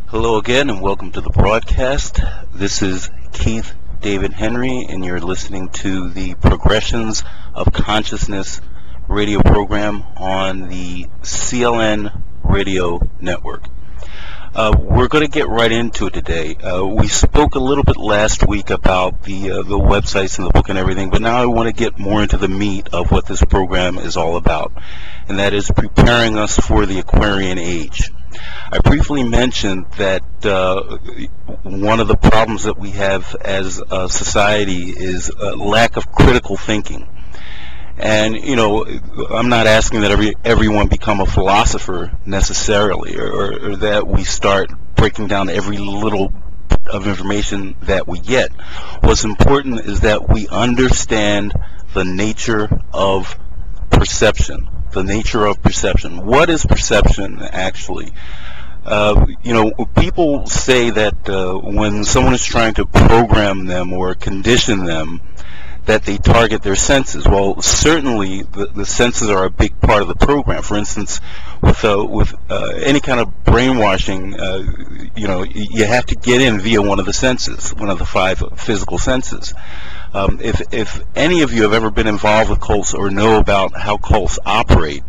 Hello again and welcome to the broadcast. This is Keith David Henry and you're listening to the Progressions of Consciousness radio program on the CLN radio network. We're going to get right into it today. We spoke a little bit last week about the websites and the book and everything, but now I want to get more into the meat of what this program is all about, and that is preparing us for the Aquarian age. I briefly mentioned that one of the problems that we have as a society is a lack of critical thinking. And, you know, I'm not asking that everyone become a philosopher necessarily, or that we start breaking down every little of information that we get. What's important is that we understand the nature of perception. The nature of perception. What is perception actually? You know, people say that when someone is trying to program them or condition them, that they target their senses. Well, certainly the senses are a big part of the program. For instance, with any kind of brainwashing, you know, you have to get in via one of the senses, one of the 5 physical senses. If any of you have ever been involved with cults or know about how cults operate,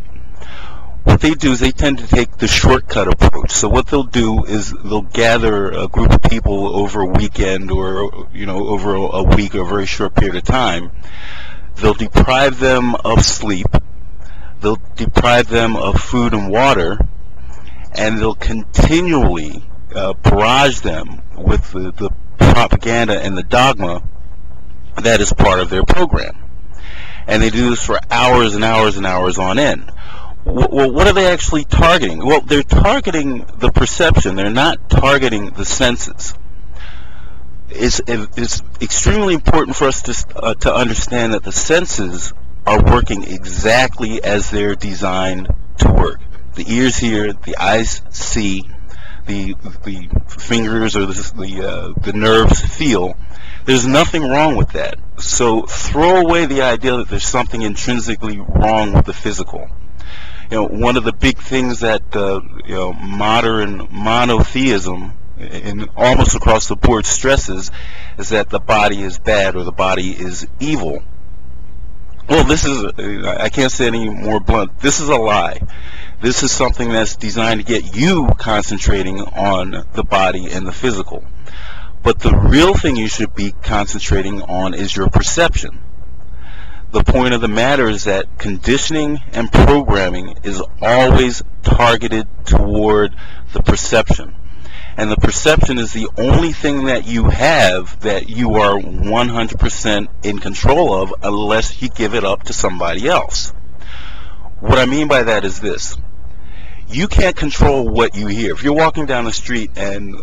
what they do is they tend to take the shortcut approach. So what they'll do is they'll gather a group of people over a weekend or, you know, over a week or a very short period of time. They'll deprive them of sleep. They'll deprive them of food and water. And they'll continually barrage them with the propaganda and the dogma that is part of their program. And they do this for hours and hours and hours on end. Well, what are they actually targeting? Well, they're targeting the perception. They're not targeting the senses. It's extremely important for us to understand that the senses are working exactly as they're designed to work. The ears hear, the eyes see, the fingers or the nerves feel. There's nothing wrong with that. So throw away the idea that there's something intrinsically wrong with the physical. You know, one of the big things that you know, modern monotheism and almost across the board stresses is that the body is bad or the body is evil. Well, this is, I can't say any more blunt, this is a lie. This is something that's designed to get you concentrating on the body and the physical. But the real thing you should be concentrating on is your perception. The point of the matter is that conditioning and programming is always targeted toward the perception. And the perception is the only thing that you have that you are 100% in control of unless you give it up to somebody else. What I mean by that is this. You can't control what you hear. If you're walking down the street and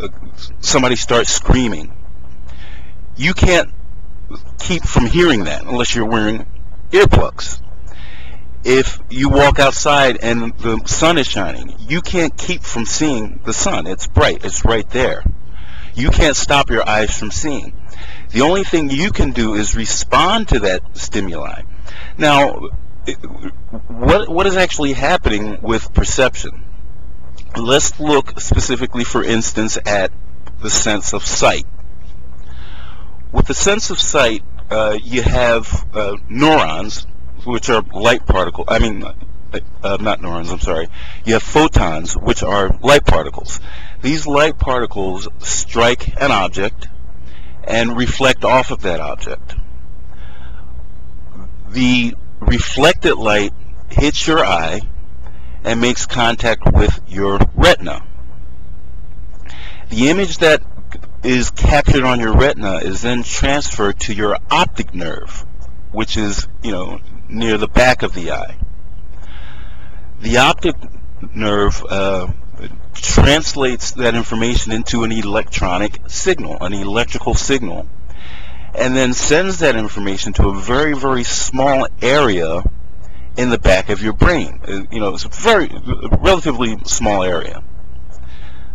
somebody starts screaming, you can't keep from hearing that unless you're wearing earplugs. If you walk outside and the sun is shining, you can't keep from seeing the sun. It's bright. It's right there. You can't stop your eyes from seeing. The only thing you can do is respond to that stimuli. Now, what is actually happening with perception? Let's look specifically, for instance, at the sense of sight. With the sense of sight, you have neurons, which are light particles. I mean, not neurons, I'm sorry. You have photons, which are light particles. These light particles strike an object and reflect off of that object. The reflected light hits your eye and makes contact with your retina. The image that is captured on your retina is then transferred to your optic nerve, which is, you know, near the back of the eye. The optic nerve translates that information into an electronic signal, an electrical signal, and then sends that information to a very, very small area in the back of your brain. You know, it's a relatively small area.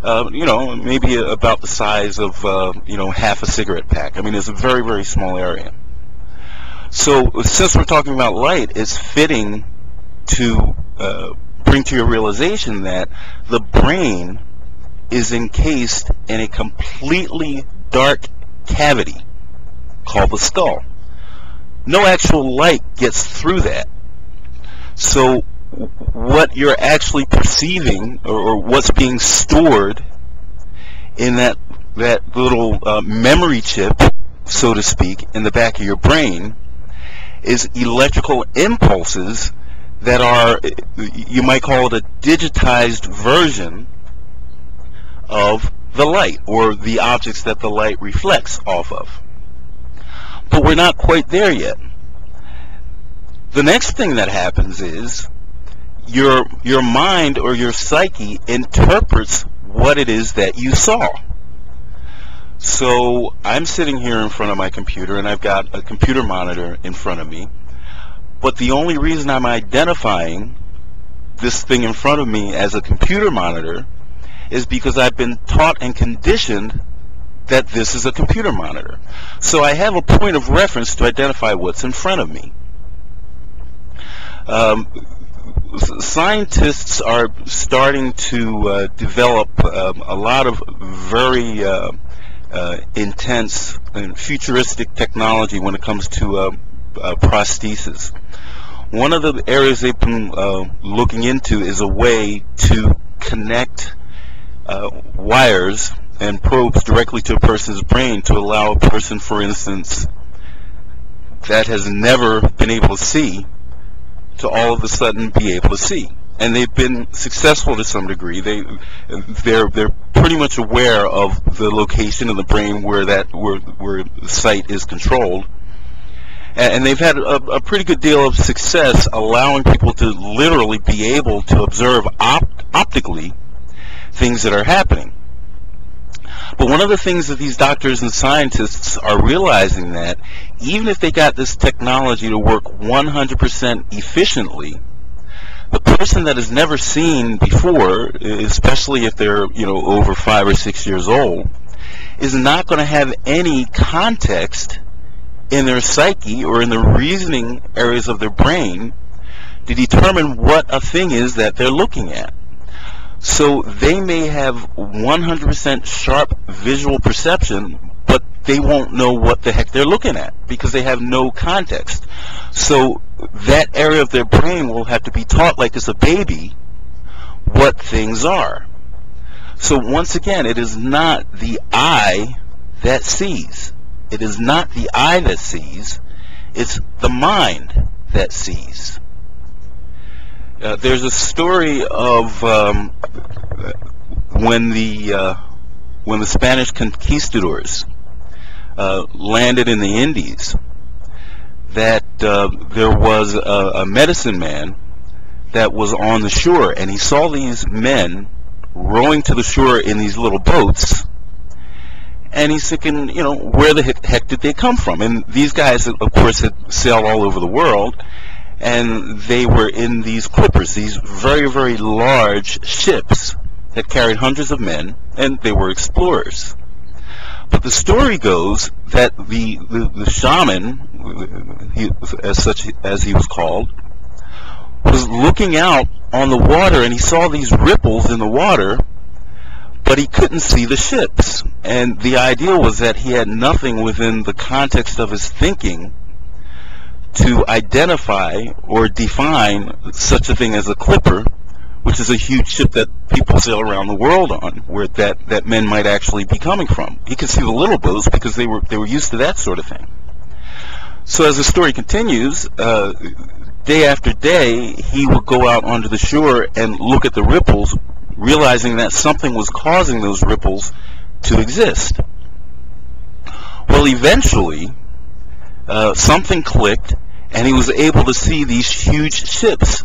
You know, maybe about the size of, you know, half a cigarette pack. I mean, it's a very, very small area. So since we're talking about light, it's fitting to bring to your realization that the brain is encased in a completely dark cavity called the skull. No actual light gets through that. So what you're actually perceiving, or what's being stored in that little memory chip, so to speak, in the back of your brain, is electrical impulses that are, you might call it a digitized version of the light, or the objects that the light reflects off of. But we're not quite there yet. The next thing that happens is your mind or your psyche interprets what it is that you saw. So I'm sitting here in front of my computer, and I've got a computer monitor in front of me, but the only reason I'm identifying this thing in front of me as a computer monitor is because I've been taught and conditioned that this is a computer monitor. So I have a point of reference to identify what's in front of me. Scientists are starting to develop a lot of very intense and futuristic technology when it comes to prosthesis. One of the areas they've been looking into is a way to connect wires and probes directly to a person's brain to allow a person, for instance, that has never been able to see, to all of a sudden be able to see. And they've been successful to some degree. They're pretty much aware of the location in the brain where the sight is controlled, and they've had a pretty good deal of success allowing people to literally be able to observe optically things that are happening. But one of the things that these doctors and scientists are realizing, that even if they got this technology to work 100% efficiently, the person that has never seen before, especially if they're over 5 or 6 years old, is not going to have any context in their psyche or in the reasoning areas of their brain to determine what a thing is that they're looking at. So they may have 100% sharp visual perception, but they won't know what the heck they're looking at because they have no context. So that area of their brain will have to be taught, like it's a baby, what things are. So once again, it is not the eye that sees. It is not the eye that sees. It's the mind that sees. There's a story of when the Spanish conquistadors landed in the Indies, that there was a medicine man that was on the shore, and he saw these men rowing to the shore in these little boats, and he's thinking, where the heck did they come from? And these guys, of course, had sailed all over the world, and they were in these clippers, these very, very large ships that carried hundreds of men, and they were explorers. But the story goes that the shaman, as he was called, was looking out on the water, and he saw these ripples in the water, but he couldn't see the ships. And the idea was that he had nothing within the context of his thinking to identify or define such a thing as a clipper, which is a huge ship that people sail around the world on, where that men might actually be coming from. He could see the little boats because they were used to that sort of thing. So as the story continues, day after day, he would go out onto the shore and look at the ripples, realizing that something was causing those ripples to exist. Well, eventually, something clicked, and he was able to see these huge ships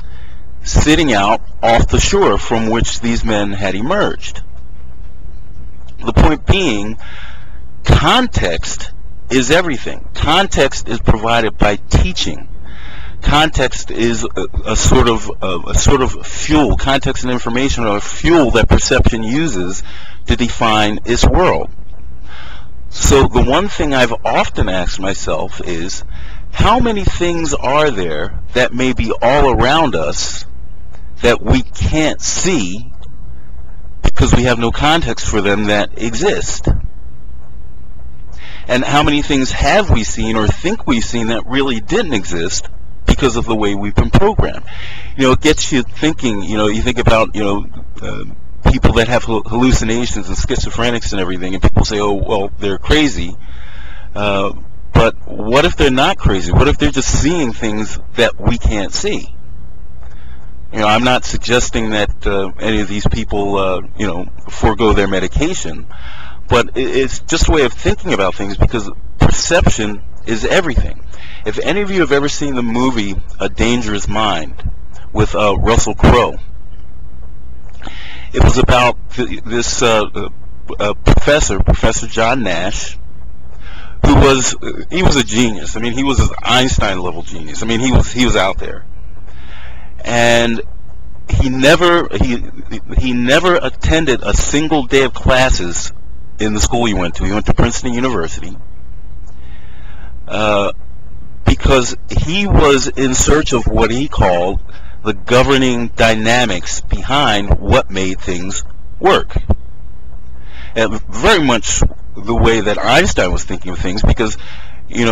sitting out off the shore from which these men had emerged. The point being, context is everything. Context is provided by teaching. Context is a sort of fuel. Context and information are a fuel that perception uses to define its world. So the one thing I've often asked myself is, how many things are there that may be all around us that we can't see because we have no context for them that exist. And how many things have we seen or think we've seen that really didn't exist because of the way we've been programmed? It gets you thinking. You think about people that have hallucinations and schizophrenics and everything, and people say, oh, well, they're crazy. But what if they're not crazy? What if they're just seeing things that we can't see? I'm not suggesting that any of these people, forego their medication, but it's just a way of thinking about things, because perception is everything. If any of you have ever seen the movie A Dangerous Mind with Russell Crowe, it was about this Professor John Nash, who was a genius. I mean, he was an Einstein level genius. I mean, he was out there, and he never attended a single day of classes in the school he went to. He went to Princeton University because he was in search of what he called the governing dynamics behind what made things work. And very much the way that Einstein was thinking of things, because you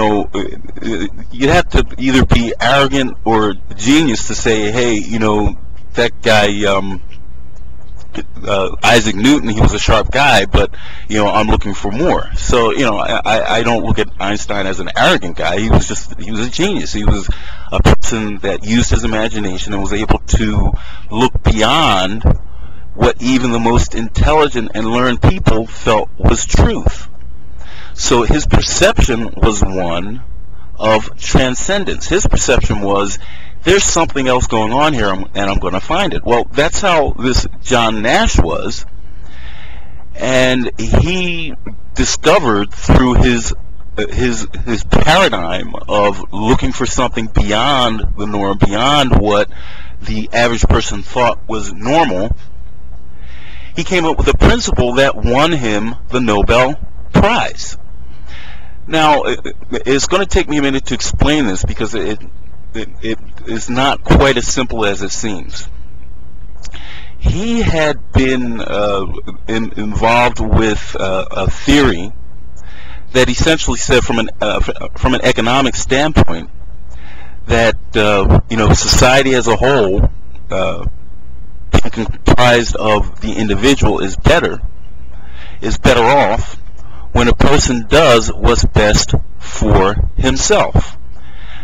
have to either be arrogant or genius to say, hey, that guy Isaac Newton, he was a sharp guy, but I'm looking for more. So I don't look at Einstein as an arrogant guy. He was a genius. He was a person that used his imagination and was able to look beyond what even the most intelligent and learned people felt was truth. So his perception was one of transcendence. His perception was, there's something else going on here, and I'm going to find it. Well, that's how this John Nash was, and he discovered through his paradigm of looking for something beyond the norm, beyond what the average person thought was normal. He came up with a principle that won him the Nobel Prize. Now, it's going to take me a minute to explain this, because it is not quite as simple as it seems. He had been involved with a theory that essentially said, from an economic standpoint, that society as a whole, comprised of the individual, is better off when a person does what's best for himself.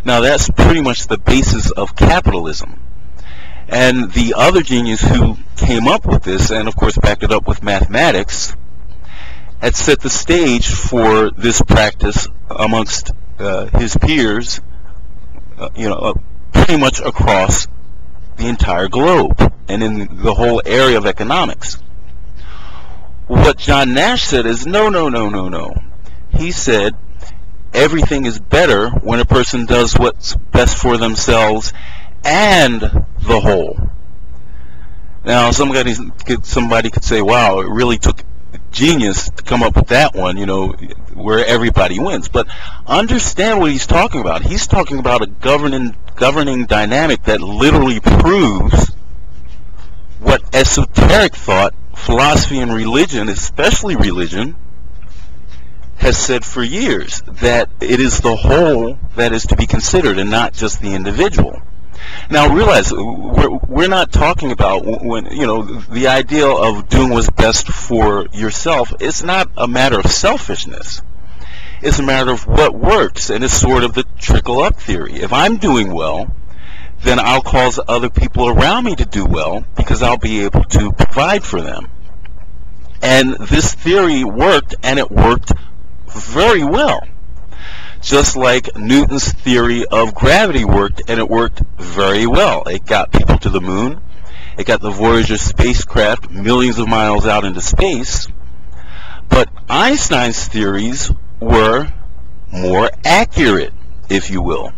Now, that's pretty much the basis of capitalism. And the other genius who came up with this, and of course backed it up with mathematics, had set the stage for this practice amongst his peers, pretty much across the entire globe and in the whole area of economics. What John Nash said is, no. He said, everything is better when a person does what's best for themselves and the whole. Now, somebody could say, wow, it really took genius to come up with that one, where everybody wins. But understand what he's talking about. He's talking about a governing dynamic that literally proves what esoteric thought, philosophy, and religion, especially religion, has said for years, that it is the whole that is to be considered and not just the individual. Now, realize we're not talking about when the ideal of doing what's best for yourself. It's not a matter of selfishness. It's a matter of what works, and it's sort of the trickle-up theory. If I'm doing well, then I'll cause other people around me to do well, because I'll be able to provide for them. And this theory worked, and it worked very well. Just like Newton's theory of gravity worked, and it worked very well. It got people to the moon. It got the Voyager spacecraft millions of miles out into space. But Einstein's theories were more accurate, if you will.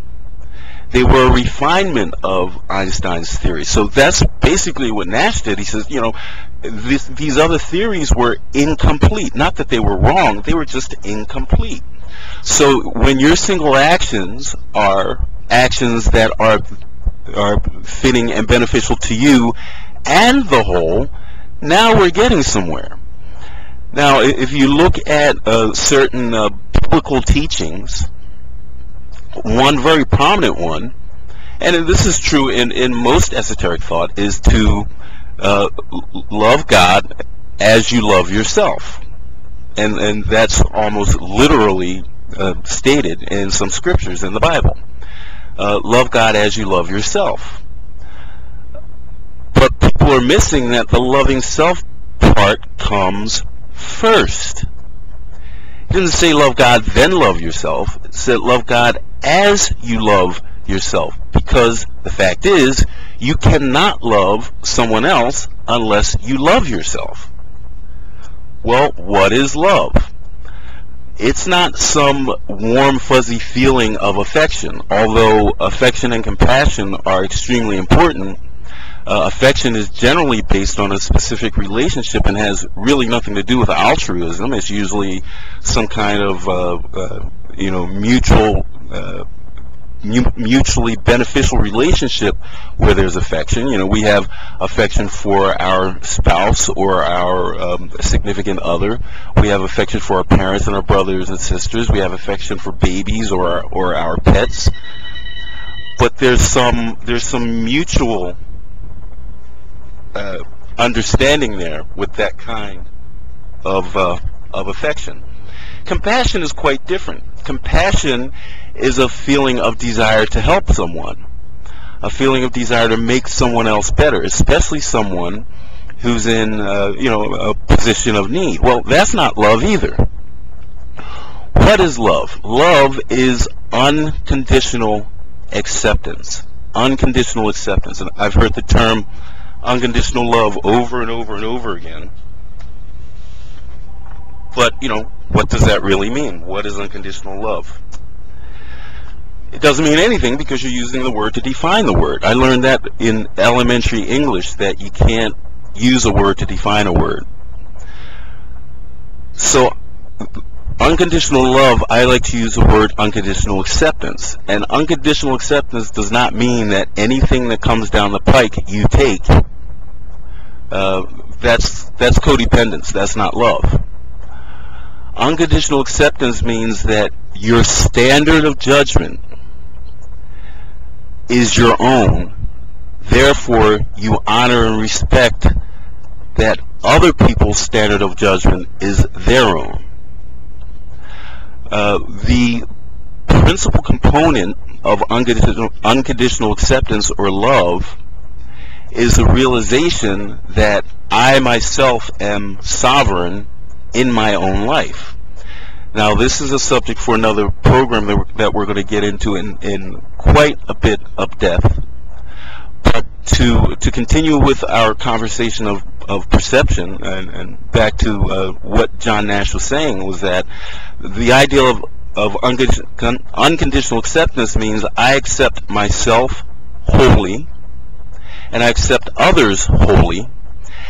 They were a refinement of Einstein's theory. So that's basically what Nash did. He says, these other theories were incomplete. Not that they were wrong, they were just incomplete. So when your single actions are actions that are fitting and beneficial to you and the whole, Now we're getting somewhere. Now, if you look at certain biblical teachings, one very prominent one, and this is true in most esoteric thought, is to love God as you love yourself. And that's almost literally stated in some scriptures in the Bible. Love God as you love yourself. But people are missing that the loving self part comes first. It doesn't say love God then love yourself. It said love God as you love yourself. Because the fact is, you cannot love someone else unless you love yourself. Well, what is love? It's not some warm, fuzzy feeling of affection. Although affection and compassion are extremely important, affection is generally based on a specific relationship and has really nothing to do with altruism. It's usually some kind of mutually beneficial relationship where there's affection. We have affection for our spouse or our significant other. We have affection for our parents and our brothers and sisters. We have affection for babies or our pets. But there's some mutual understanding there with that kind of affection. Compassion is quite different. Compassion is a feeling of desire to help someone, a feeling of desire to make someone else better, especially someone who's in a position of need. Well, that's not love either. What is love? Love is unconditional acceptance. Unconditional acceptance. And I've heard the term unconditional love over and over and over again. But, what does that really mean? What is unconditional love? It doesn't mean anything because you're using the word to define the word. I learned that in elementary English, that you can't use a word to define a word. So, unconditional love, I like to use the word unconditional acceptance. And unconditional acceptance does not mean that anything that comes down the pike you take. That's codependence. That's not love. Unconditional acceptance means that your standard of judgment is your own. Therefore, you honor and respect that other people's standard of judgment is their own. The principal component of unconditional acceptance or love is the realization that I myself am sovereign in my own life. Now, this is a subject for another program that we're going to get into in quite a bit of depth. But to continue with our conversation of perception, and back to what John Nash was saying, was that the idea of unconditional acceptance means I accept myself wholly, and I accept others wholly.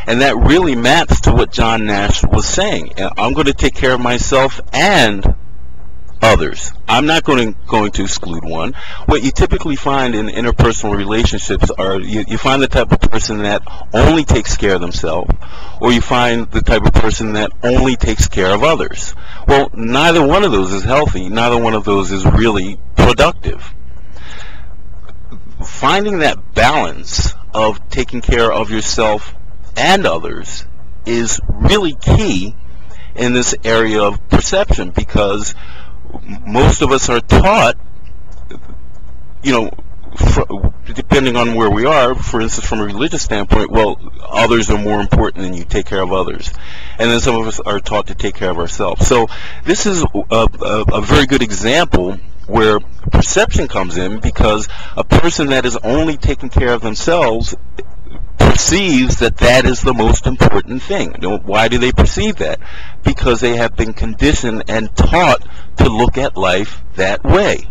And that really maps to what John Nash was saying. I'm going to take care of myself and others. I'm not going to exclude one. What you typically find in interpersonal relationships are you find the type of person that only takes care of themselves, or you find the type of person that only takes care of others. Well, neither one of those is healthy. Neither one of those is really productive. Finding that balance of taking care of yourself and others is really key in this area of perception, because most of us are taught, depending on where we are, for instance, from a religious standpoint, well, others are more important than you, take care of others. And then some of us are taught to take care of ourselves. So this is a very good example where perception comes in, because a person that is only taking care of themselves perceives that that is the most important thing. Why do they perceive that? Because they have been conditioned and taught to look at life that way.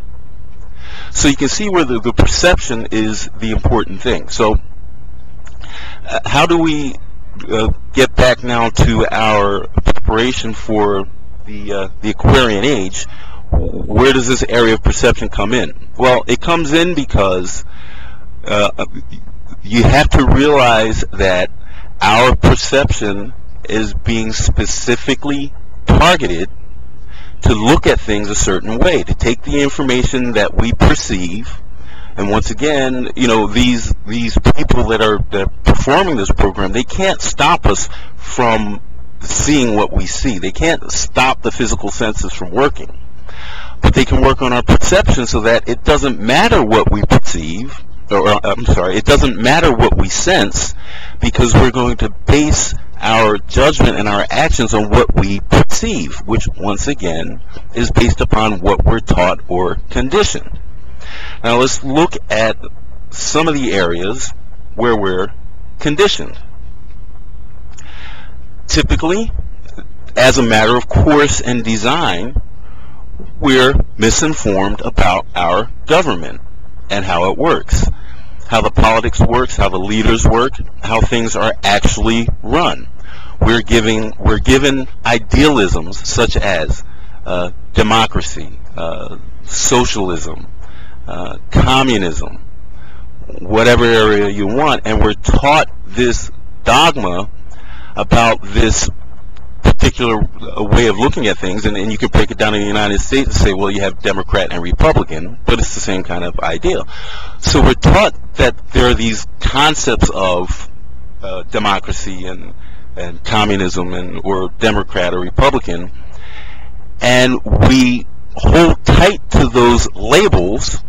So you can see where the perception is the important thing. So how do we get back now to our preparation for the Aquarian age? Where does this area of perception come in? Well, it comes in because you have to realize that our perception is being specifically targeted to look at things a certain way, to take the information that we perceive. And once again, you know, these people that are performing this program, they can't stop us from seeing what we see. They can't stop the physical senses from working. But they can work on our perception so that it doesn't matter what we perceive, it doesn't matter what we sense, because we're going to base our judgment and our actions on what we perceive, which once again is based upon what we're taught or conditioned. Now let's look at some of the areas where we're conditioned. Typically, as a matter of course and design, we're misinformed about our government and how it works, how the politics works, how the leaders work, how things are actually run. We're given idealisms such as democracy, socialism, communism, whatever area you want, and we're taught this dogma about this particular way of looking at things, and you can break it down in the United States and say, well, you have Democrat and Republican, but it's the same kind of idea. So we're taught that there are these concepts of democracy and communism or Democrat or Republican, and we hold tight to those labels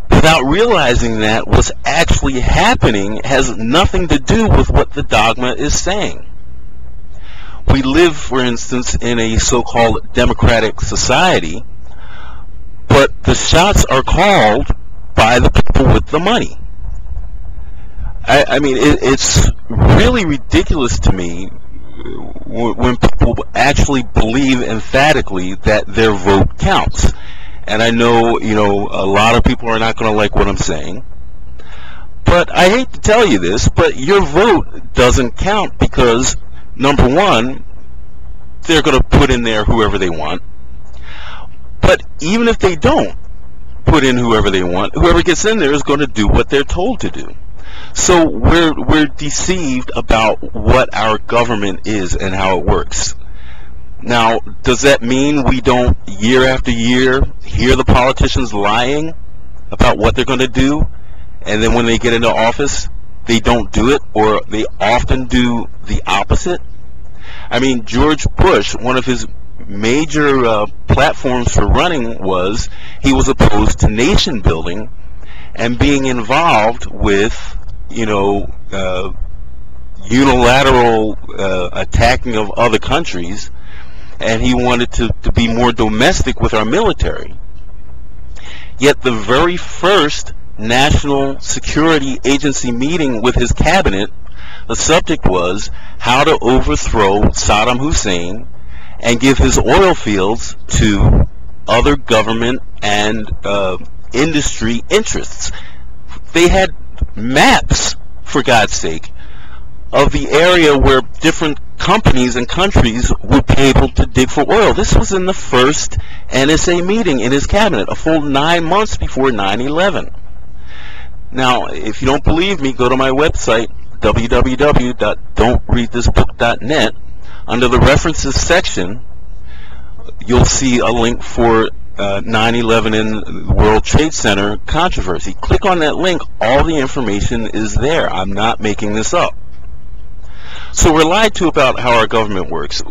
without realizing that what's actually happening has nothing to do with what the dogma is saying. We live, for instance, in a so-called democratic society, but the shots are called by the people with the money. I mean, it's really ridiculous to me when people actually believe emphatically that their vote counts. And I know, you know, a lot of people are not going to like what I'm saying, but I hate to tell you this, but your vote doesn't count because, number one, they're going to put in there whoever they want. But even if they don't put in whoever they want, whoever gets in there is going to do what they're told to do. So we're deceived about what our government is and how it works. Now, does that mean we don't, year after year, hear the politicians lying about what they're going to do, and then when they get into office, they don't do it, or they often do the opposite? I mean, George Bush, one of his major platforms for running was he was opposed to nation building and being involved with, you know, unilateral attacking of other countries, and he wanted to be more domestic with our military. Yet the very first National Security Agency meeting with his cabinet, the subject was how to overthrow Saddam Hussein and give his oil fields to other government and industry interests. They had maps, for God's sake, of the area where different companies and countries would be able to dig for oil. This was in the first NSA meeting in his cabinet, a full 9 months before 9/11. Now, if you don't believe me, go to my website, www.don'treadthisbook.net. Under the references section, you'll see a link for 9/11 in the World Trade Center controversy. Click on that link. All the information is there. I'm not making this up. So we're lied to about how our government works.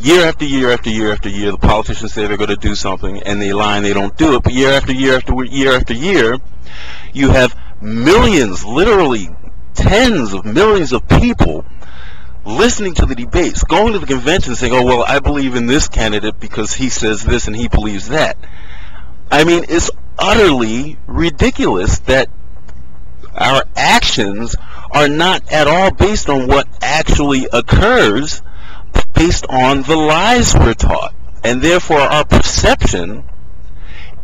Year after year after year after year, the politicians say they're going to do something, and they lie and they don't do it. But year after year after year after year, you have millions, literally tens of millions of people listening to the debates, going to the convention saying, oh, well, I believe in this candidate because he says this and he believes that. I mean, it's utterly ridiculous that our actions are not at all based on what actually occurs, but based on the lies we're taught. And therefore, our perception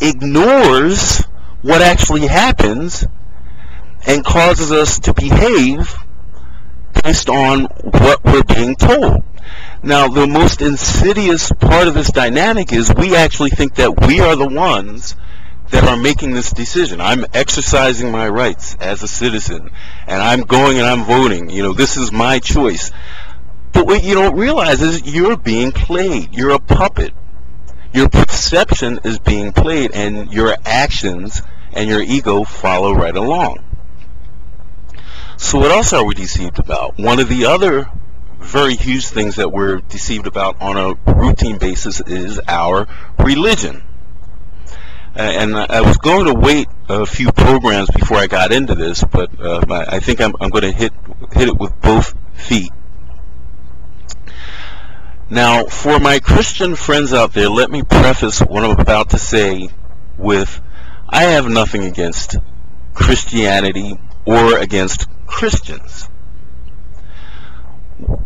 ignores what actually happens and causes us to behave based on what we're being told. Now, the most insidious part of this dynamic is we actually think that we are the ones that are making this decision. I'm exercising my rights as a citizen, and I'm going and I'm voting. This is my choice. But what you don't realize is you're being played. You're a puppet. Your perception is being played, and your actions and your ego follow right along. So what else are we deceived about? One of the other very huge things that we're deceived about on a routine basis is our religion. And I was going to wait a few programs before I got into this, but I think I'm going to hit it with both feet. Now, for my Christian friends out there, let me preface what I'm about to say with, I have nothing against Christianity or against Christians.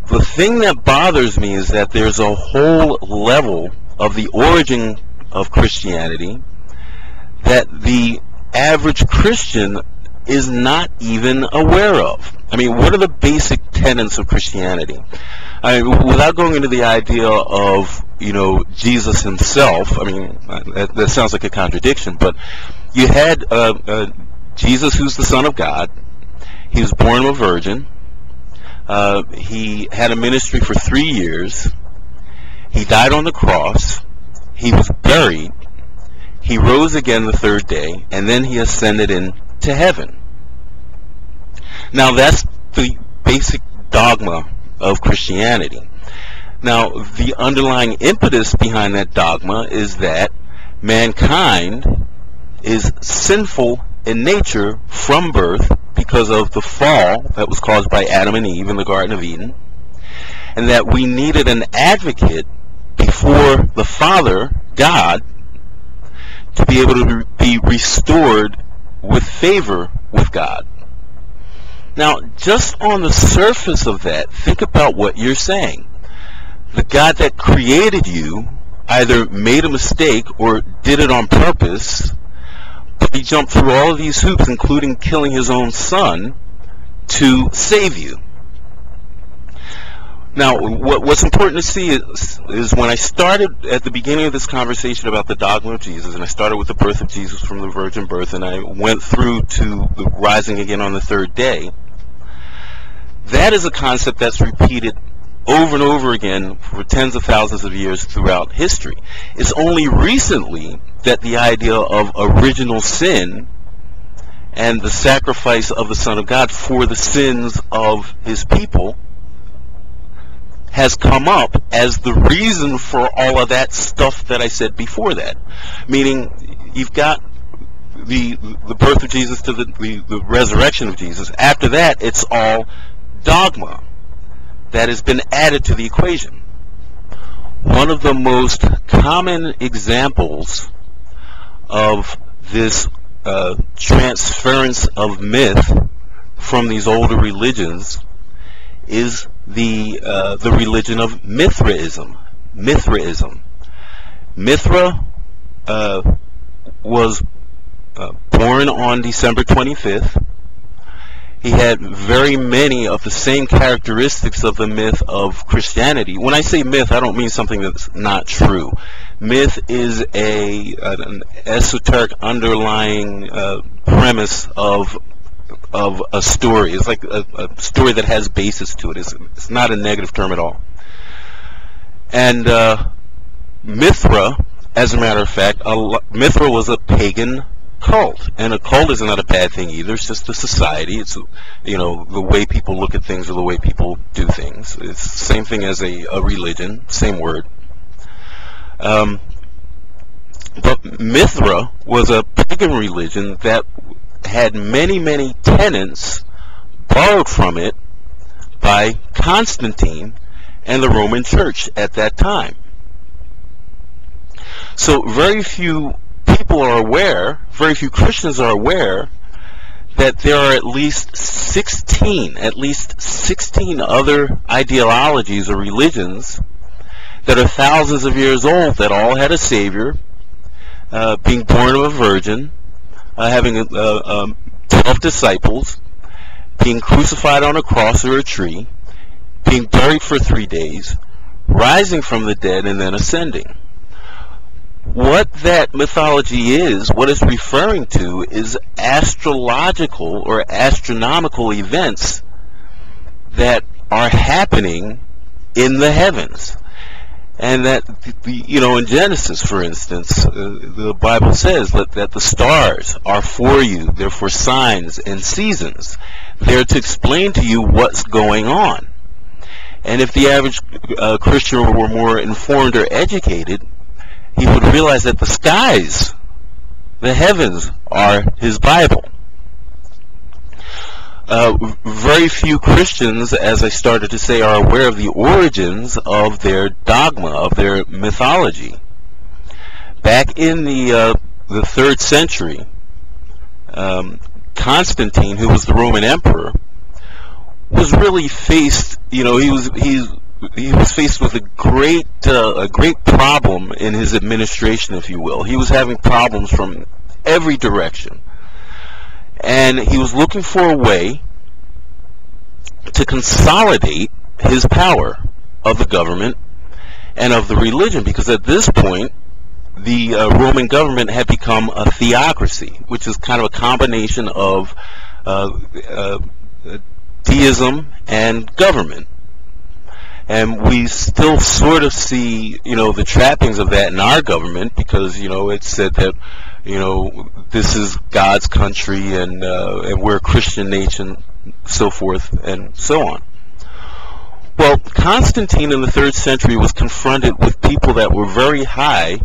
The thing that bothers me is that there's a whole level of the origin of Christianity that the average Christian is not even aware of. I mean, what are the basic tenets of Christianity? Without going into the idea of, Jesus himself, that sounds like a contradiction, but you had Jesus, who's the Son of God. He was born of a virgin. He had a ministry for 3 years. He died on the cross. He was buried. He rose again the third day, and then he ascended into heaven. Now, that's the basic dogma of Christianity. Now, the underlying impetus behind that dogma is that mankind is sinful in nature from birth because of the fall that was caused by Adam and Eve in the Garden of Eden, and that we needed an advocate before the Father, God, to be able to be restored with favor with God. Now, just on the surface of that, think about what you're saying. The God that created you either made a mistake or did it on purpose, but he jumped through all of these hoops, including killing his own son, to save you. Now, what's important to see is when I started at the beginning of this conversation about the dogma of Jesus, and I started with the birth of Jesus from the virgin birth, and I went through to the rising again on the third day, that is a concept that's repeated over and over again for tens of thousands of years throughout history. It's only recently that the idea of original sin and the sacrifice of the Son of God for the sins of his people has come up as the reason for all of that stuff that I said before that. Meaning, you've got the birth of Jesus to the resurrection of Jesus. After that, it's all dogma that has been added to the equation. One of the most common examples of this transference of myth from these older religions is the religion of Mithraism. Mithra was born on December 25th. He had very many of the same characteristics of the myth of Christianity. When I say myth, I don't mean something that's not true. Myth is an esoteric underlying premise of a story. It's like a story that has basis to it. It's not a negative term at all. And Mithra, as a matter of fact, Mithra was a pagan cult, and a cult is not a bad thing either. It's just a society. It's the way people look at things or the way people do things. It's the same thing as a religion, same word. But Mithra was a pagan religion that had many tenets borrowed from it by Constantine and the Roman Church at that time. So very few people are aware, very few Christians are aware, that there are at least 16 other ideologies or religions that are thousands of years old that all had a Savior, being born of a virgin, having 12 disciples, being crucified on a cross or a tree, being buried for 3 days, rising from the dead, and then ascending. what that mythology is, what it's referring to, is astrological or astronomical events that are happening in the heavens. And that, in Genesis, for instance, the Bible says that the stars are for you. They're for signs and seasons. They're to explain to you what's going on. And if the average Christian were more informed or educated, he would realize that the skies, the heavens, are his Bible. Very few Christians, as I started to say, are aware of the origins of their dogma, of their mythology. Back in the 3rd century, Constantine, who was the Roman emperor, was really faced, he was faced with a great problem in his administration, if you will. He was having problems from every direction. And he was looking for a way to consolidate his power of the government and of the religion, because at this point the Roman government had become a theocracy, which is kind of a combination of deism and government. And we still sort of see, the trappings of that in our government, because, it's said that, this is God's country, and we're a Christian nation, so forth and so on. Well, Constantine in the 3rd century was confronted with people that were very high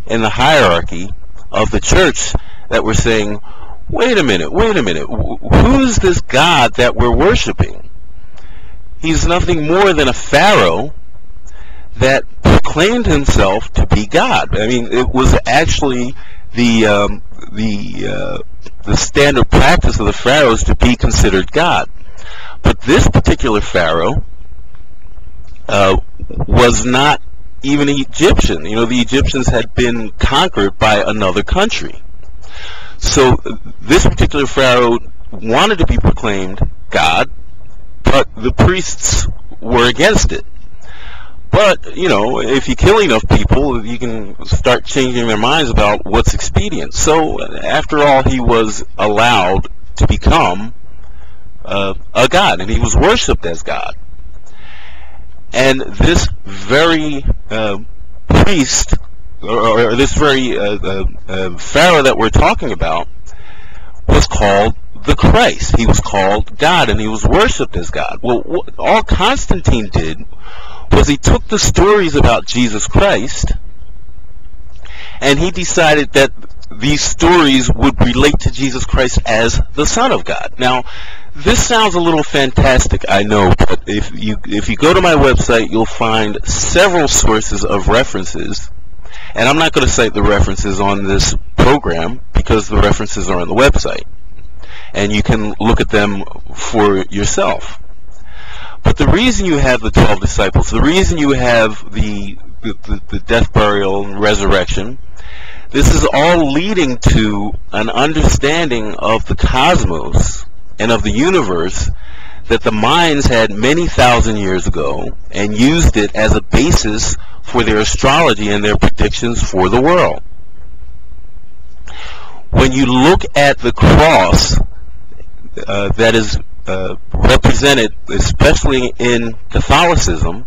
in the hierarchy of the church that were saying, wait a minute, who's this God that we're worshiping? He's nothing more than a pharaoh that proclaimed himself to be God. I mean, it was actually the standard practice of the pharaohs to be considered God. But this particular pharaoh was not even an Egyptian. The Egyptians had been conquered by another country. So this particular pharaoh wanted to be proclaimed God, but the priests were against it. But, if you kill enough people, you can start changing their minds about what's expedient. So, after all, he was allowed to become a god, and he was worshipped as God. And this very priest, or this very pharaoh that we're talking about, was called the Christ. He was called God, and he was worshipped as God. Well, all Constantine did was he took the stories about Jesus Christ, and he decided that these stories would relate to Jesus Christ as the Son of God. Now, this sounds a little fantastic, I know, but if you go to my website, you'll find several sources of references, and I'm not going to cite the references on this program because the references are on the website, and you can look at them for yourself. But the reason you have the 12 disciples, the reason you have the death, burial, and resurrection, this is all leading to an understanding of the cosmos and of the universe that the Mayans had many thousand years ago and used it as a basis for their astrology and their predictions for the world. When you look at the cross that is represented, especially in Catholicism,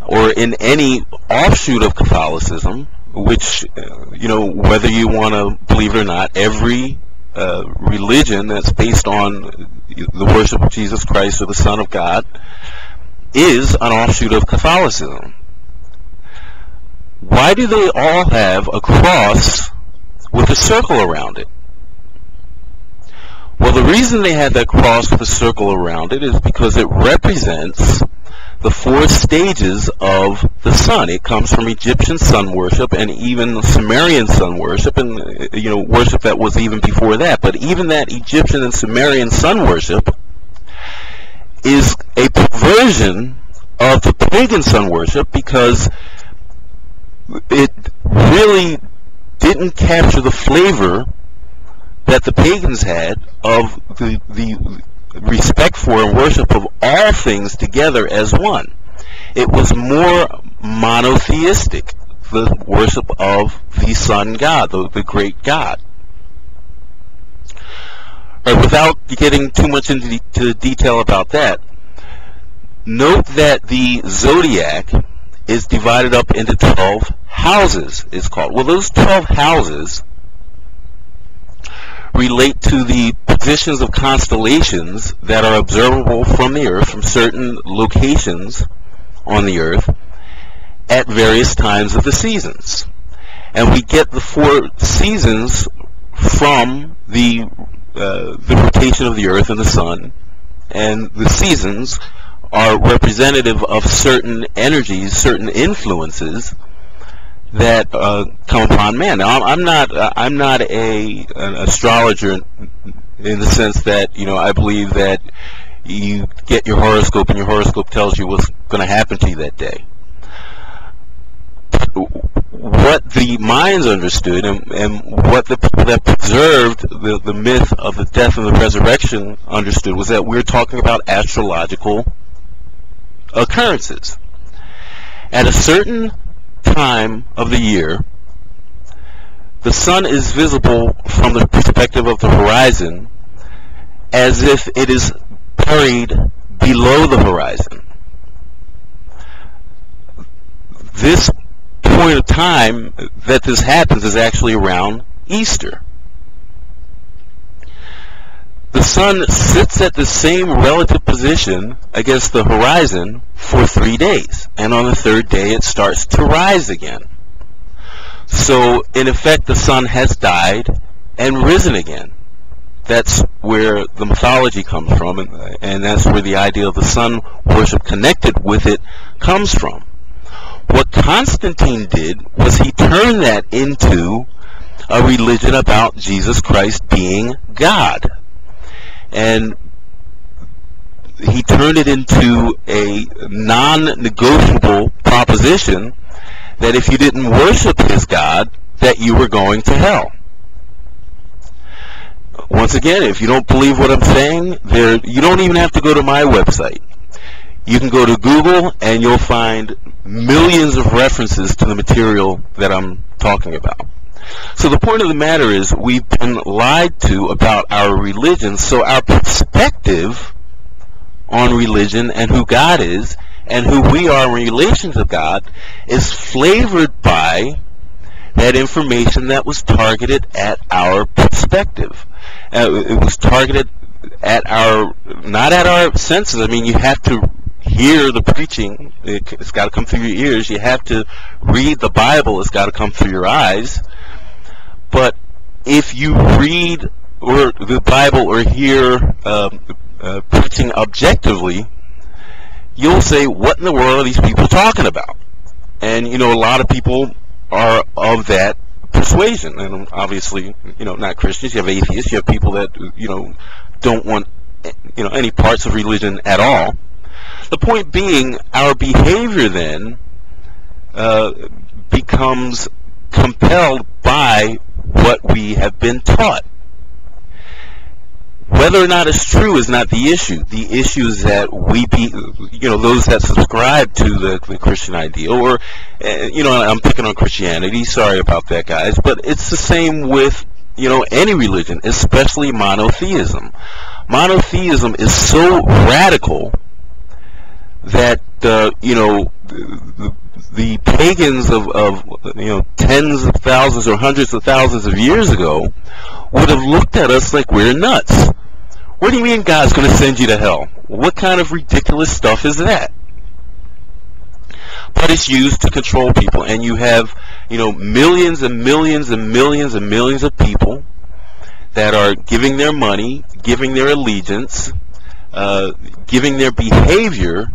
or in any offshoot of Catholicism, which, whether you want to believe it or not, every religion that's based on the worship of Jesus Christ or the Son of God is an offshoot of Catholicism. Why do they all have a cross with a circle around it? Well, the reason they had that cross with a circle around it is because it represents the 4 stages of the sun. It comes from Egyptian sun worship and even Sumerian sun worship, and worship that was even before that. But even that Egyptian and Sumerian sun worship is a perversion of the pagan sun worship, because it really didn't capture the flavor that the pagans had of the respect for and worship of all things together as one. It was more monotheistic. the worship of the sun god, the great god. Without getting too much into detail about that, note that the zodiac is divided up into 12 houses, it's called. Well, those 12 houses relate to the positions of constellations that are observable from the Earth, from certain locations on the Earth, at various times of the seasons. And we get the 4 seasons from the rotation of the Earth and the Sun, and the seasons are representative of certain energies, certain influences that come upon man. Now, I'm not an astrologer in the sense that, you know, I believe that you get your horoscope and your horoscope tells you what's going to happen to you that day. What the Mayans understood, and what the people that preserved the myth of the death and the resurrection understood, was that we're talking about astrological occurrences. At a certain time of the year, the sun is visible from the perspective of the horizon as if it is buried below the horizon. This point of time that this happens is actually around Easter. The sun sits at the same relative position against the horizon for 3 days, and on the 3rd day it starts to rise again. So in effect, the sun has died and risen again. That's where the mythology comes from, and that's where the idea of the sun worship connected with it comes from. What Constantine did was he turned that into a religion about Jesus Christ being God. And he turned it into a non-negotiable proposition that if you didn't worship his God, that you were going to hell. Once again, if you don't believe what I'm saying, you don't even have to go to my website. You can go to Google and you'll find millions of references to the material that I'm talking about. So the point of the matter is, we've been lied to about our religion, so our perspective on religion and who God is and who we are in relation to God is flavored by that information that was targeted at our perspective. It was targeted at not at our senses. I mean, you have to hear the preaching, it's got to come through your ears. You have to read the Bible, it's got to come through your eyes. But if you read or the Bible or hear preaching objectively, you'll say, what in the world are these people talking about? And, you know, a lot of people are of that persuasion. And obviously, you know, not Christians. You have atheists. You have people that, you know, don't want, you know, any parts of religion at all. The point being, our behavior then becomes compelled by what we have been taught. Whether or not it's true is not the issue. The issue is that those that subscribe to the Christian ideal, or, you know, I'm picking on Christianity, sorry about that, guys, but it's the same with, you know, any religion, especially monotheism. Monotheism is so radical that, you know, the pagans of you know, tens of thousands or hundreds of thousands of years ago would have looked at us like we're nuts. What do you mean God's going to send you to hell? What kind of ridiculous stuff is that? But it's used to control people, and you have, you know, millions and millions and millions and millions of people that are giving their money, giving their allegiance, giving their behavior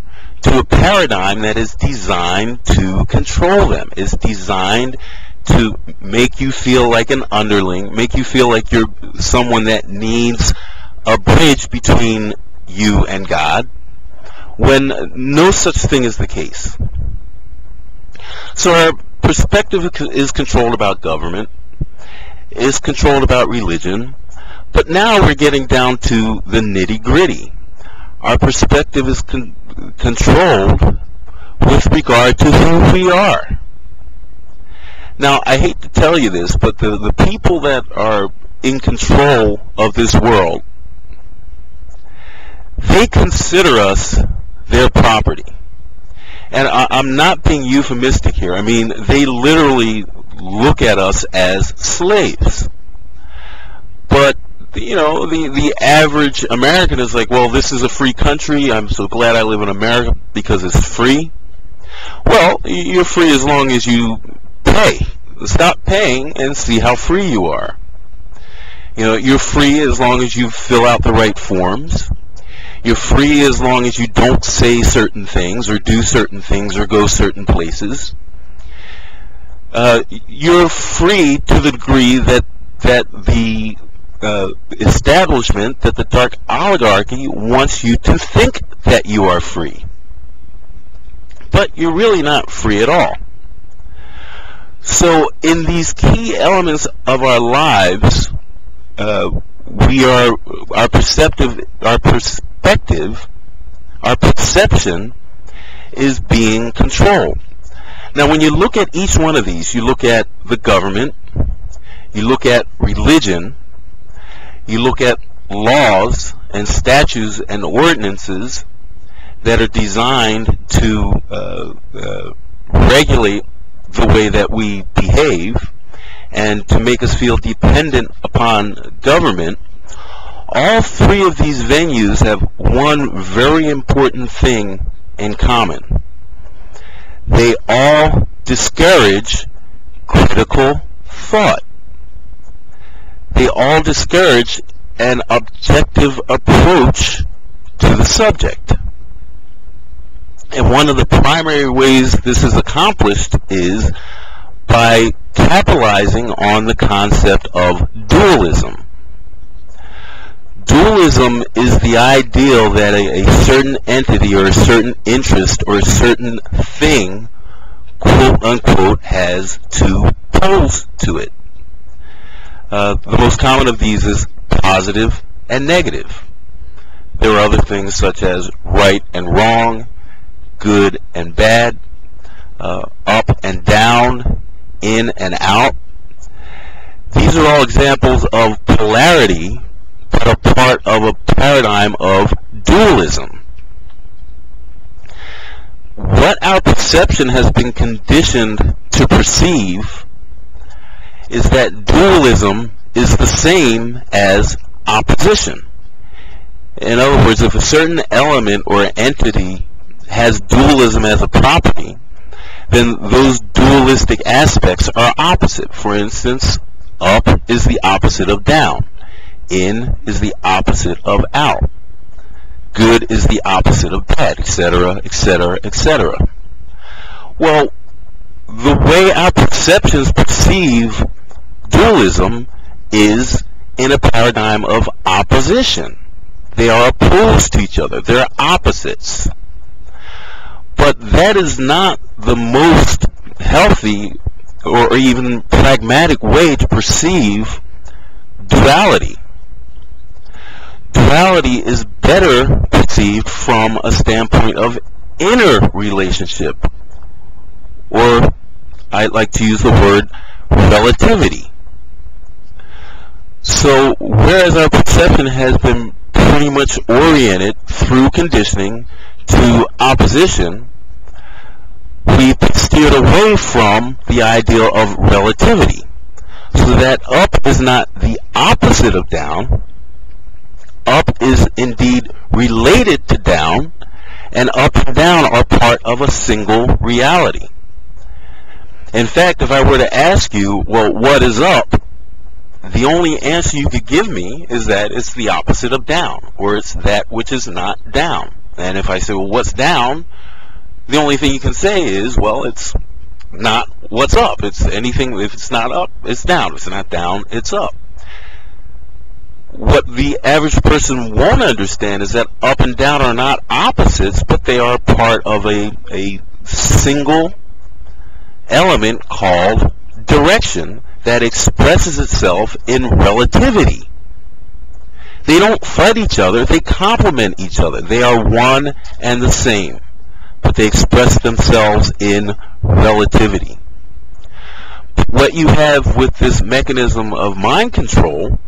to a paradigm that is designed to control them, is designed to make you feel like an underling, make you feel like you're someone that needs a bridge between you and God, when no such thing is the case. So our perspective is controlled about government, is controlled about religion, but now we're getting down to the nitty-gritty. Our perspective is controlled with regard to who we are. Now, I hate to tell you this, but the people that are in control of this world, they consider us their property. And I'm not being euphemistic here. I mean, they literally look at us as slaves. But, you know, the average American is like, well, this is a free country. I'm so glad I live in America because it's free. Well, you're free as long as you pay. Stop paying and see how free you are. You know, you're free as long as you fill out the right forms. You're free as long as you don't say certain things or do certain things or go certain places. You're free to the degree that the establishment, that the dark oligarchy wants you to think that you are free. But you're really not free at all. So in these key elements of our lives, our perception is being controlled. Now, when you look at each one of these, you look at the government, you look at religion, you look at laws and statutes and ordinances that are designed to regulate the way that we behave and to make us feel dependent upon government. All three of these venues have one very important thing in common. They all discourage critical thought. They all discourage an objective approach to the subject. And one of the primary ways this is accomplished is by capitalizing on the concept of dualism. Dualism is the ideal that a certain entity or a certain interest or a certain thing, quote unquote, has two poles to it. The most common of these is positive and negative. There are other things such as right and wrong, good and bad, up and down, in and out. These are all examples of polarity that are part of a paradigm of dualism. What our perception has been conditioned to perceive is that dualism is the same as opposition. In other words, if a certain element or entity has dualism as a property, then those dualistic aspects are opposite. For instance, up is the opposite of down. In is the opposite of out. Good is the opposite of bad, etc., etc., etc. Well, the way our perceptions perceive dualism is in a paradigm of opposition. They are opposed to each other. They're opposites. But that is not the most healthy or even pragmatic way to perceive duality. Duality is better perceived from a standpoint of inner relationship, or I like to use the word relativity. So whereas our perception has been pretty much oriented through conditioning to opposition, we've steered away from the ideal of relativity, so that up is not the opposite of down. Up is indeed related to down, and up and down are part of a single reality. In fact, if I were to ask you, well, what is up? The only answer you could give me is that it's the opposite of down, or it's that which is not down. And if I say, well, what's down? The only thing you can say is, well, it's not what's up. It's anything, if it's not up, it's down. If it's not down, it's up. What the average person won't understand is that up and down are not opposites, but they are part of a single element called direction that expresses itself in relativity. They don't fight each other, they complement each other. They are one and the same, but they express themselves in relativity. what you have with this mechanism of mind control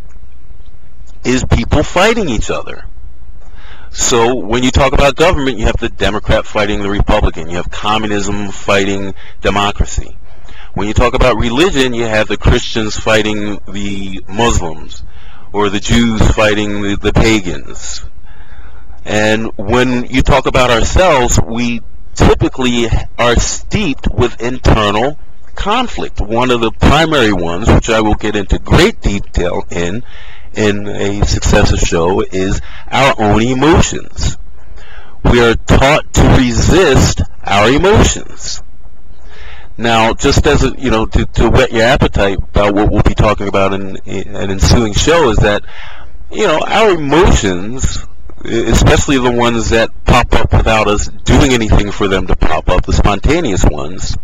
is people fighting each other. So when you talk about government, you have the Democrat fighting the Republican. You have communism fighting democracy. When you talk about religion, you have the Christians fighting the Muslims, or the Jews fighting the pagans. And when you talk about ourselves, we typically are steeped with internal conflict. One of the primary ones, which I will get into great detail in a successive show, is our own emotions. We are taught to resist our emotions. Now, just as a, to whet your appetite about what we'll be talking about in an ensuing show, is that our emotions, especially the ones that pop up without us doing anything for them to pop up, the spontaneous ones,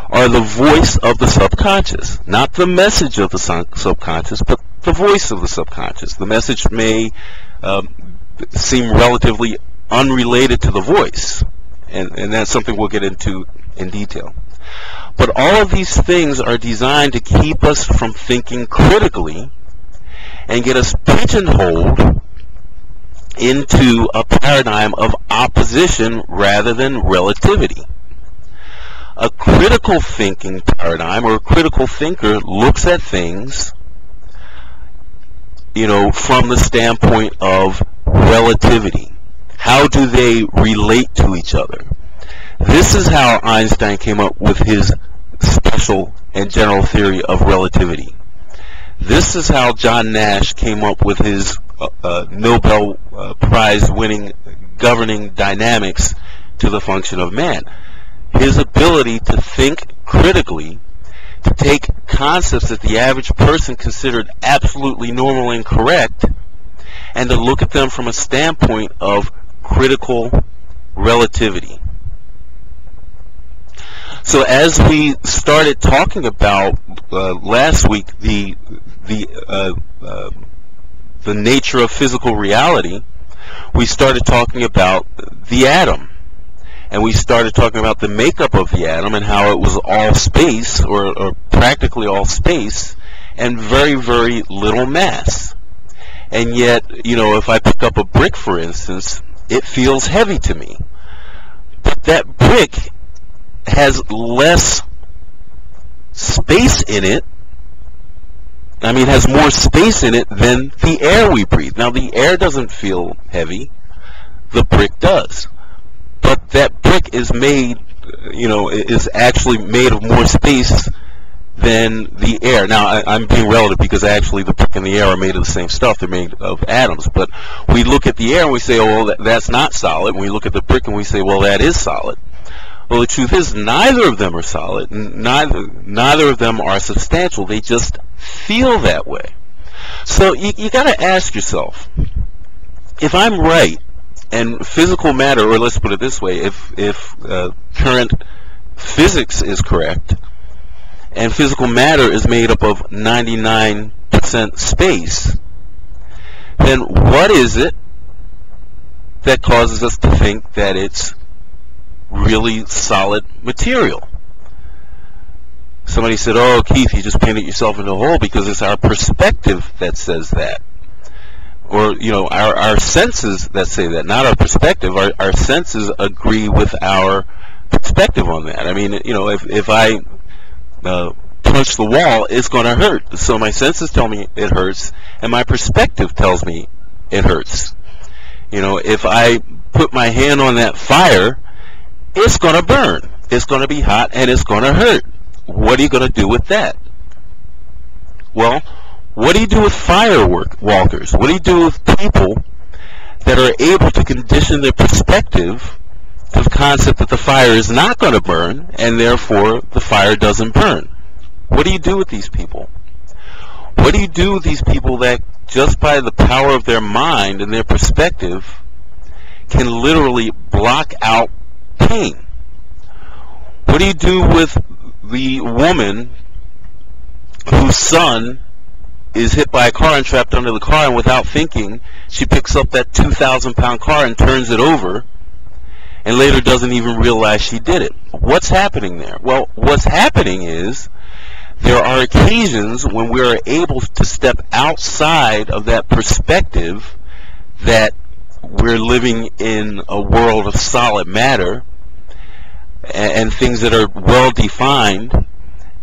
are the voice of the subconscious. Not the message of the subconscious, but the voice of the subconscious. The message may seem relatively unrelated to the voice, and that's something we'll get into in detail. But all of these things are designed to keep us from thinking critically and get us pigeonholed into a paradigm of opposition rather than relativity. A critical thinking paradigm, or a critical thinker, looks at things from the standpoint of relativity. How do they relate to each other? This is how Einstein came up with his special and general theory of relativity. This is how John Nash came up with his Nobel Prize winning governing dynamics to the function of man. His ability to think critically, to take concepts that the average person considered absolutely normal and correct, and to look at them from a standpoint of critical relativity. So as we started talking about last week the nature of physical reality, we started talking about the atom. And we started talking about the makeup of the atom and how it was all space, or practically all space, and very, very little mass. And yet, if I pick up a brick, for instance, it feels heavy to me. But that brick has less space in it. Has more space in it than the air we breathe. Now, the air doesn't feel heavy. The brick does. But that brick is made, is actually made of more space than the air. Now, I'm being relative because actually the brick and the air are made of the same stuff. They're made of atoms. But we look at the air and we say, oh, well, that's not solid. And we look at the brick and we say, well, that is solid. Well, the truth is, neither of them are solid. Neither of them are substantial. They just feel that way. So you got to ask yourself, if I'm right, and physical matter, or let's put it this way, if current physics is correct, and physical matter is made up of 99% space, then what is it that causes us to think that it's really solid material? Somebody said, oh, Keith, you just painted yourself in a hole, because it's our perspective that says that. Or, our senses that say that, not our perspective. Our senses agree with our perspective on that. If I punch the wall, it's going to hurt. So my senses tell me it hurts, and my perspective tells me it hurts. If I put my hand on that fire, it's going to burn. It's going to be hot, and it's going to hurt. What are you going to do with that? Well, what do you do with firewalkers? What do you do with people that are able to condition their perspective to the concept that the fire is not going to burn, and therefore the fire doesn't burn? What do you do with these people? What do you do with these people that just by the power of their mind and their perspective can literally block out pain? What do you do with the woman whose son is hit by a car and trapped under the car, and without thinking, she picks up that 2,000-pound car and turns it over, and later doesn't even realize she did it? What's happening there? Well, what's happening is there are occasions when we are able to step outside of that perspective that we're living in a world of solid matter and things that are well defined,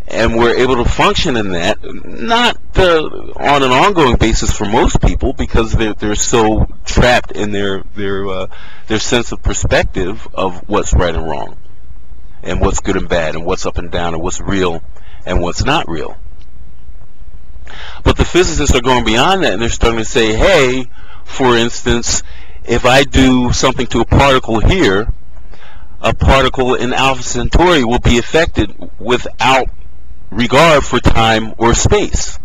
and we're able to function in that, not on an ongoing basis for most people, because they're so trapped in their sense of perspective of what's right and wrong, and what's good and bad, and what's up and down, and what's real and what's not real. But the physicists are going beyond that, and they're starting to say, hey, for instance, if I do something to a particle here, a particle in Alpha Centauri will be affected without regard for time or space.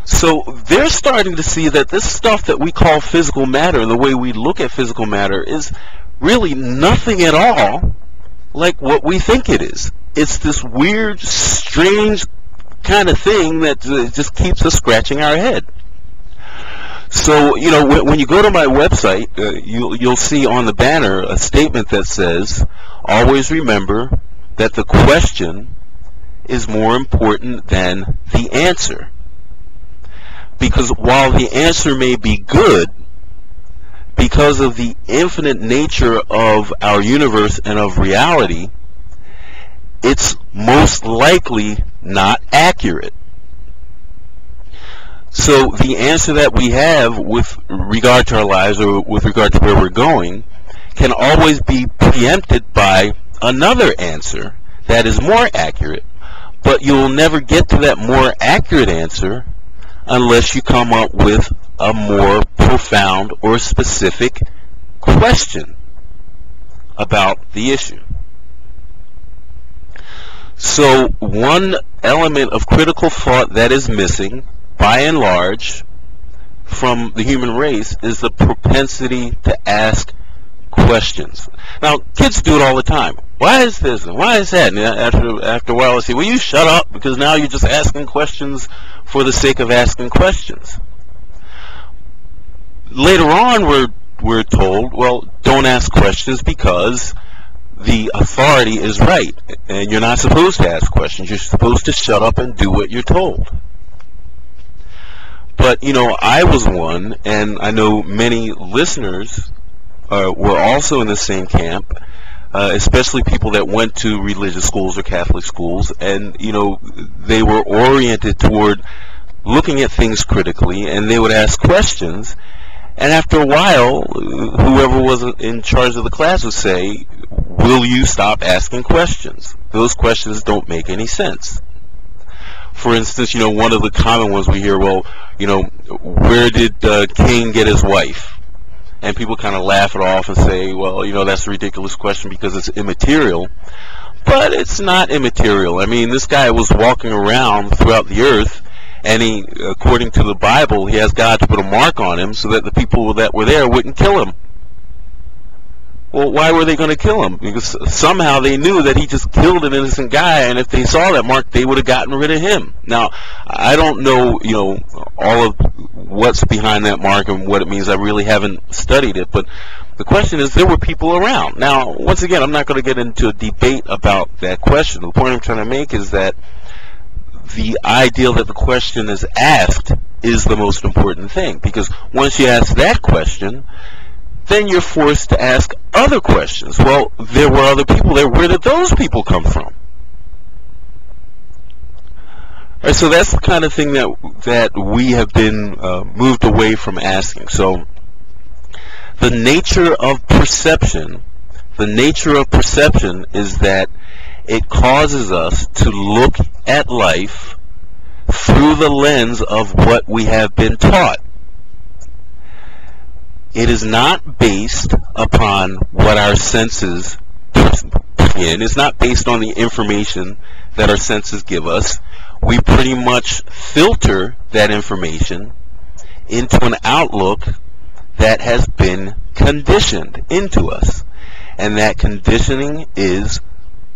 So they're starting to see that this stuff that we call physical matter, the way we look at physical matter, is really nothing at all like what we think it is. It's this weird, strange kind of thing that just keeps us scratching our head. So, you know, when you go to my website, you'll see on the banner a statement that says, always remember that the question is more important than the answer. Because while the answer may be good, because of the infinite nature of our universe and of reality, it's most likely not accurate. So the answer that we have with regard to our lives, or with regard to where we're going, can always be preempted by another answer that is more accurate. But you'll never get to that more accurate answer unless you come up with a more profound or specific question about the issue. So one element of critical thought that is missing, by and large, from the human race is the propensity to ask questions. Now, kids do it all the time. Why is this and why is that? And after a while, I say, "Will you shut up? Because now you're just asking questions for the sake of asking questions." Later on, we're told, well, don't ask questions because the authority is right, and you're not supposed to ask questions. You're supposed to shut up and do what you're told. But, you know, I was one, and I know many listeners were also in the same camp, especially people that went to religious schools or Catholic schools, and, you know, they were oriented toward looking at things critically, and they would ask questions, and after a while, whoever was in charge of the class would say, "Will you stop asking questions? Those questions don't make any sense." For instance, you know, one of the common ones we hear, well, you know, where did Cain get his wife? And people kind of laugh it off and say, well, you know, that's a ridiculous question because it's immaterial. But it's not immaterial. I mean, this guy was walking around throughout the earth, and he, according to the Bible, he has God to put a mark on him so that the people that were there wouldn't kill him. Well, why were they going to kill him? Because somehow they knew that he just killed an innocent guy, and if they saw that mark, they would have gotten rid of him. Now, I don't know, you know, all of what's behind that mark and what it means. I really haven't studied it, but the question is, there were people around. Now, once again, I'm not going to get into a debate about that question. The point I'm trying to make is that the idea that the question is asked is the most important thing, because once you ask that question, then you're forced to ask other questions. Well, there were other people there. Where did those people come from? All right, so that's the kind of thing that we have been moved away from asking. So the nature of perception is that it causes us to look at life through the lens of what we have been taught. It is not based upon what our senses in. It's not based on the information that our senses give us. We pretty much filter that information into an outlook that has been conditioned into us. And that conditioning is,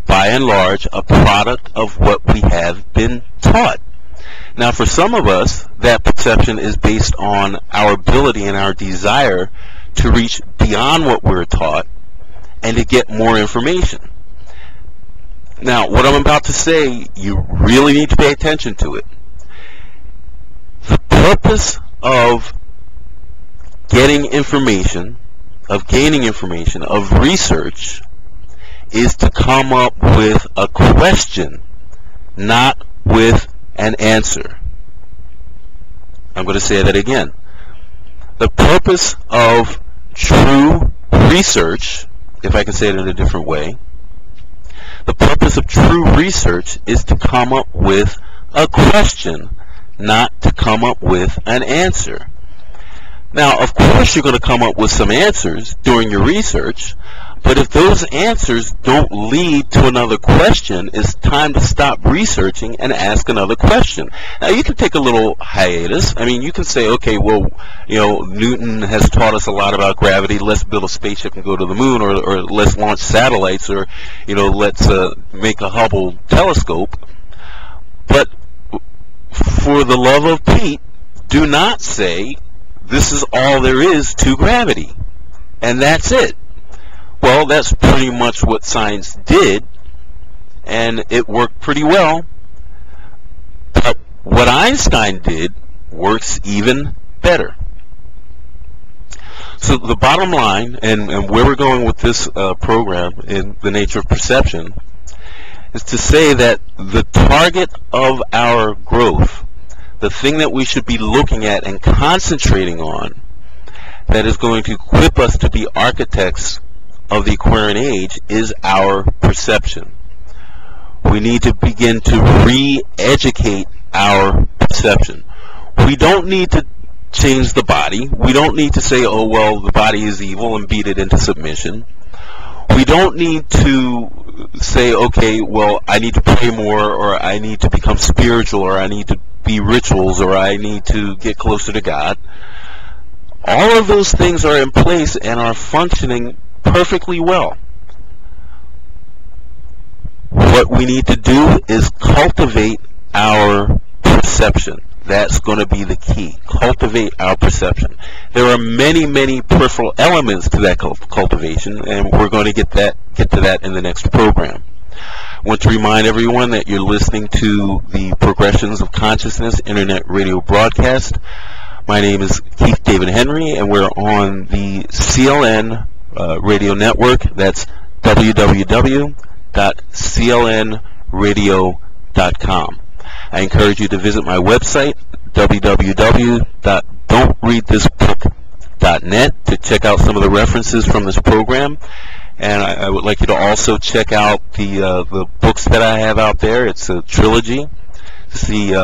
by and large, a product of what we have been taught. Now, for some of us, that perception is based on our ability and our desire to reach beyond what we're taught and to get more information. Now, what I'm about to say, you really need to pay attention to it. The purpose of getting information, of gaining information, of research, is to come up with a question, not with an answer. I'm going to say that again. The purpose of true research, if I can say it in a different way, the purpose of true research is to come up with a question, not to come up with an answer. Now, of course, you're going to come up with some answers during your research, but if those answers don't lead to another question, it's time to stop researching and ask another question. Now, you can take a little hiatus. I mean, you can say, okay, well, you know, Newton has taught us a lot about gravity. Let's build a spaceship and go to the moon, or let's launch satellites, or, you know, let's make a Hubble telescope. But for the love of Pete, do not say, this is all there is to gravity, and that's it. Well, that's pretty much what science did, and it worked pretty well. But what Einstein did works even better. So the bottom line, and where we're going with this program in the nature of perception, is to say that the target of our growth, the thing that we should be looking at and concentrating on, that is going to equip us to be architects of the Aquarian age, is our perception. We need to begin to re-educate our perception. We don't need to change the body. We don't need to say, oh, well, the body is evil, and beat it into submission. We don't need to say, okay, well, I need to pray more, or I need to become spiritual, or I need to be rituals, or I need to get closer to God. All of those things are in place and are functioning perfectly well. What we need to do is cultivate our perception. That's going to be the key. Cultivate our perception. There are many, many peripheral elements to that cultivation, and we're going to get to that in the next program. I want to remind everyone that you're listening to the Progressions of Consciousness Internet Radio broadcast. My name is Keith David Henry, and we're on the CLN radio network. That's www.clnradio.com. I encourage you to visit my website, www.don'treadthisbook.net, to check out some of the references from this program. And I would like you to also check out the books that I have out there. It's a trilogy. It's the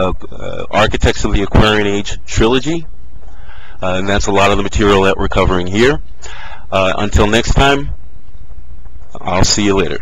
Architects of the Aquarian Age trilogy. And that's a lot of the material that we're covering here. Until next time, I'll see you later.